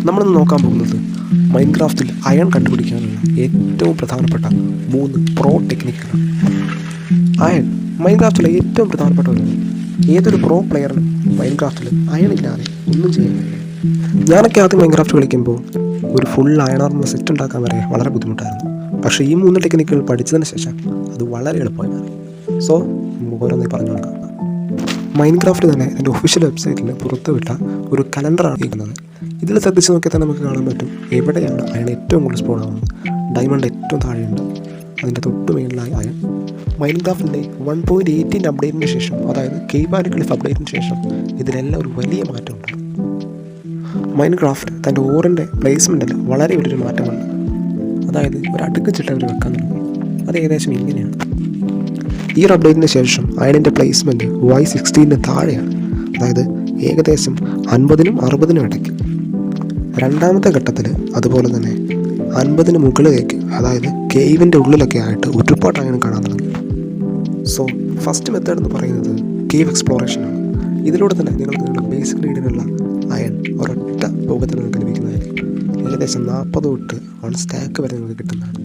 നമ്മളിന്ന് നോക്കാൻ പോകുന്നത് മൈൻക്രാഫ്റ്റിൽ അയൺ കണ്ടുപിടിക്കാനുള്ള ഏറ്റവും പ്രധാനപ്പെട്ട 3 പ്രോ ടെക്നിക്കുകളാണ്. അയൺ മൈൻക്രാഫ്റ്റിലെ ഏറ്റവും പ്രധാനപ്പെട്ട ഒരു ഏതൊരു പ്രോ പ്ലെയറിനും മൈൻക്രാഫ്റ്റിൽ അയൺ ഇല്ലാതെ ഒന്നും ചെയ്യാൻ കഴിയില്ല. ഞാനൊക്കെ ആദ്യം മൈൻക്രാഫ്റ്റ് കളിക്കുമ്പോൾ ഒരു ഫുൾ അയൺ ആർമർ സെറ്റ് ഉണ്ടാക്കാൻ വരെ വളരെ ബുദ്ധിമുട്ടായിരുന്നു. പക്ഷേ ഈ 3 ടെക്നിക്കുകൾ പഠിച്ചതിന് ശേഷം അത് വളരെ എളുപ്പമായി മാറി. സോ ഓരോന്നായി പറഞ്ഞു കൊടുക്കാം. മൈൻക്രാഫ്റ്റ് തന്നെ എൻ്റെ ഒഫീഷ്യൽ വെബ്സൈറ്റിൽ പുറത്തുവിട്ട ഒരു കലണ്ടറാണ് ഇരിക്കുന്നത്. ഇതിൽ ശ്രദ്ധിച്ച് നോക്കിയാൽ തന്നെ നമുക്ക് കാണാൻ പറ്റും എവിടെയാണ് അയൺ ഏറ്റവും കൂടുതൽ സ്പോൺ ആവുന്നത്. ഡയമണ്ട് ഏറ്റവും താഴെയുണ്ട്, അതിൻ്റെ തൊട്ട് മേളിലായി അയൺ. മൈൻക്രാഫ്റ്റിൻ്റെ 1.18 അപ്ഡേറ്റിന് ശേഷം, അതായത് കേവ് ആൻഡ് ക്ലിഫ് അപ്ഡേറ്റിന് ശേഷം ഇതിലെല്ലാം ഒരു വലിയ മാറ്റമുണ്ട്. മൈൻക്രാഫ്റ്റ് തൻ്റെ ഓറിൻ്റെ പ്ലേസ്മെൻറ്റിൽ വളരെ വലിയൊരു മാറ്റമുണ്ട്. അതായത് ഒരു അടുക്ക് ചിട്ട അവർ വെക്കാൻ തുടങ്ങി. അത് ഏകദേശം ഇങ്ങനെയാണ്. ഈ ഒരു അപ്ഡേറ്റിന് ശേഷം അയണിൻ്റെ പ്ലേസ്മെൻറ്റ് Y16 താഴെയാണ്, അതായത് ഏകദേശം 50-നും 60-നും ഇടയ്ക്ക്. രണ്ടാമത്തെ ഘട്ടത്തിൽ അതുപോലെ തന്നെ 50-ന് മുകളിലേക്ക്, അതായത് കേവിൻ്റെ ഉള്ളിലൊക്കെ ആയിട്ട് ഒരുപാട് അയൺ കാണാൻ തുടങ്ങി. സോ ഫസ്റ്റ് മെത്തേഡ് എന്ന് പറയുന്നത് കേവ് എക്സ്പ്ലോറേഷനാണ്. ഇതിലൂടെ തന്നെ നിങ്ങളുടെ ബേസിക് നീഡിനുള്ള അയൺ ഒരൊറ്റ പോകത്തിൽ നിങ്ങൾക്ക് ലഭിക്കുന്നതായിരിക്കും. ഏകദേശം 40 തൊട്ട് 1 സ്റ്റാക്ക് വരെ നിങ്ങൾക്ക് കിട്ടുന്നതാണ്.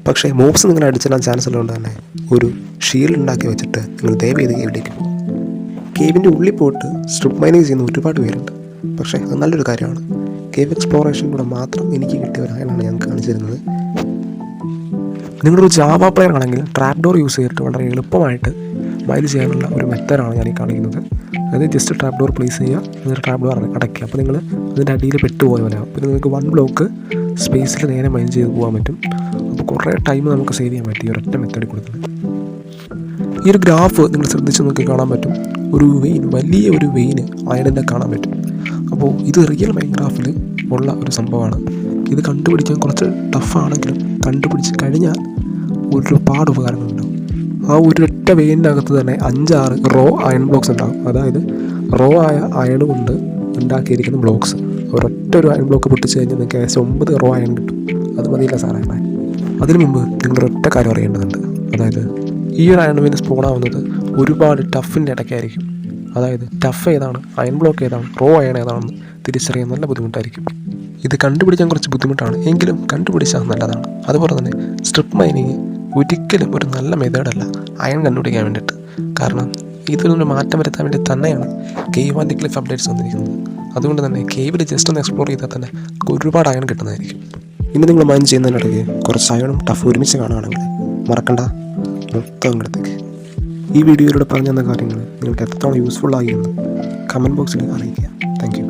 പക്ഷേ മോബ്സ് നിങ്ങൾ അടിച്ചിടാൻ ചാൻസ് ഉള്ളതുകൊണ്ട് തന്നെ ഒരു ഷീൽഡ് ഉണ്ടാക്കി വെച്ചിട്ട് നിങ്ങൾ ദയവേത് കേവിലേക്ക് പോകും. കേവിൻ്റെ ഉള്ളിൽ പോയിട്ട് സ്ട്രിപ്പ് മൈനിങ് ചെയ്യുന്ന ഒരുപാട് പേരുണ്ട്. പക്ഷേ അത് നല്ലൊരു കാര്യമാണ്. കേവ് എക്സ്പ്ലോറേഷനിലൂടെ മാത്രം എനിക്ക് കിട്ടിയ ഒരു അയണാണ് ഞാൻ കാണിച്ചു തരുന്നത്. നിങ്ങളൊരു ജാവ പ്ലെയർ ആണെങ്കിൽ ട്രാപ്പ് ഡോർ യൂസ് ചെയ്തിട്ട് വളരെ എളുപ്പമായിട്ട് മൈൻ ചെയ്യാനുള്ള ഒരു മെത്തേഡാണ് ഞാൻ ഈ കാണിക്കുന്നത്. അതായത് ജസ്റ്റ് ട്രാപ്പ് ഡോർ പ്ലേസ് ചെയ്യുക, എന്നിട്ട് ട്രാപ്പ് ഡോർ അടയ്ക്കുക. അപ്പോൾ നിങ്ങൾ അതിൻ്റെ അടിയിൽ പെട്ടുപോയ പോലെ. പിന്നെ നിങ്ങൾക്ക് 1 ബ്ലോക്ക് സ്പേസിൽ നേരെ മൈൻ ചെയ്ത് പോകാൻ പറ്റും. അപ്പോൾ കുറേ ടൈം നമുക്ക് സേവ് ചെയ്യാൻ പറ്റും ഈ ഒരൊറ്റ മെത്തേഡിൽ കൊടുത്തത്. ഈ ഒരു ഗ്രാഫ് നിങ്ങൾ ശ്രദ്ധിച്ച് നോക്കി കാണാൻ പറ്റും. ഒരു വെയിൻ, വലിയ ഒരു വെയിന് അയണിൻ്റെ കാണാൻ പറ്റും. അപ്പോൾ ഇത് റിയൽ മൈൻക്രാഫ്റ്റിൽ ഉള്ള ഒരു സംഭവമാണ്. ഇത് കണ്ടുപിടിക്കാൻ കുറച്ച് ടഫാണെങ്കിലും കണ്ടുപിടിച്ച് കഴിഞ്ഞാൽ ഒരുപാട് ഉപകാരങ്ങളുണ്ടാവും. ആ ഒരൊറ്റ വെയിനിൻ്റെ അകത്ത് തന്നെ 5-6 റോ അയൺ ബ്ലോക്സ് ഉണ്ടാകും. അതായത് റോ ആയ അയൺ കൊണ്ട് ഉണ്ടാക്കിയിരിക്കുന്ന ബ്ലോക്സ്. ഒരൊറ്റ ഒരു അയൺ ബ്ലോക്ക് പൊട്ടിച്ച് കഴിഞ്ഞാൽ നിങ്ങൾക്ക് ഏകദേശം 9 റോ അയൺ കിട്ടും. അത് മതിയില്ല സാറേ. അതിനു മുമ്പ് നിങ്ങളൊരൊറ്റ കാര്യം അറിയേണ്ടതുണ്ട്. അതായത് ഈ ഒരു അയൺ വെയിൻ സ്പോൺ ആവുന്നത് ഒരുപാട് ടഫിൻ്റെ ഇടയ്ക്കായിരിക്കും. അതായത് ടഫ് ഏതാണ്, അയൺ ബ്ലോക്ക് ഏതാണ്, റോ അയൺ ഏതാണെന്ന് തിരിച്ചറിയാൻ നല്ല ബുദ്ധിമുട്ടായിരിക്കും. ഇത് കണ്ടുപിടിക്കാൻ കുറച്ച് ബുദ്ധിമുട്ടാണ്, എങ്കിലും കണ്ടുപിടിച്ചാൽ നല്ലതാണ്. അതുപോലെ തന്നെ സ്ട്രിപ്പ് മൈനിങ് ഒരിക്കലും ഒരു നല്ല മെത്തേഡല്ല അയൺ കണ്ടുപിടിക്കാൻ വേണ്ടിയിട്ട്. കാരണം ഇതിലൊരു മാറ്റം വരുത്താൻ വേണ്ടി തന്നെയാണ് കേവ് ആൻഡ് ക്ലിഫ് അപ്ഡേറ്റ്സ് വന്നിരിക്കുന്നത്. അതുകൊണ്ട് തന്നെ കേവിൽ ജസ്റ്റ് ഒന്ന് എക്സ്പ്ലോർ ചെയ്താൽ തന്നെ ഒരുപാട് അയൺ കിട്ടുന്നതായിരിക്കും. ഇനി നിങ്ങൾ മൈൻ ചെയ്യുന്നതിനിടയ്ക്ക് കുറച്ച് അയണും ടഫ് ഒരുമിച്ച് കാണുകയാണെങ്കിൽ മറക്കണ്ട, മൊത്തം ഇങ്ങോട്ടേക്ക്. ഈ വീഡിയോയിലൂടെ പറഞ്ഞു തന്ന കാര്യങ്ങൾ നിങ്ങൾക്ക് എത്രത്തോളം യൂസ്ഫുൾ ആയി എന്ന് കമൻറ്റ് ബോക്സിൽ അറിയിക്കുക. Thank you.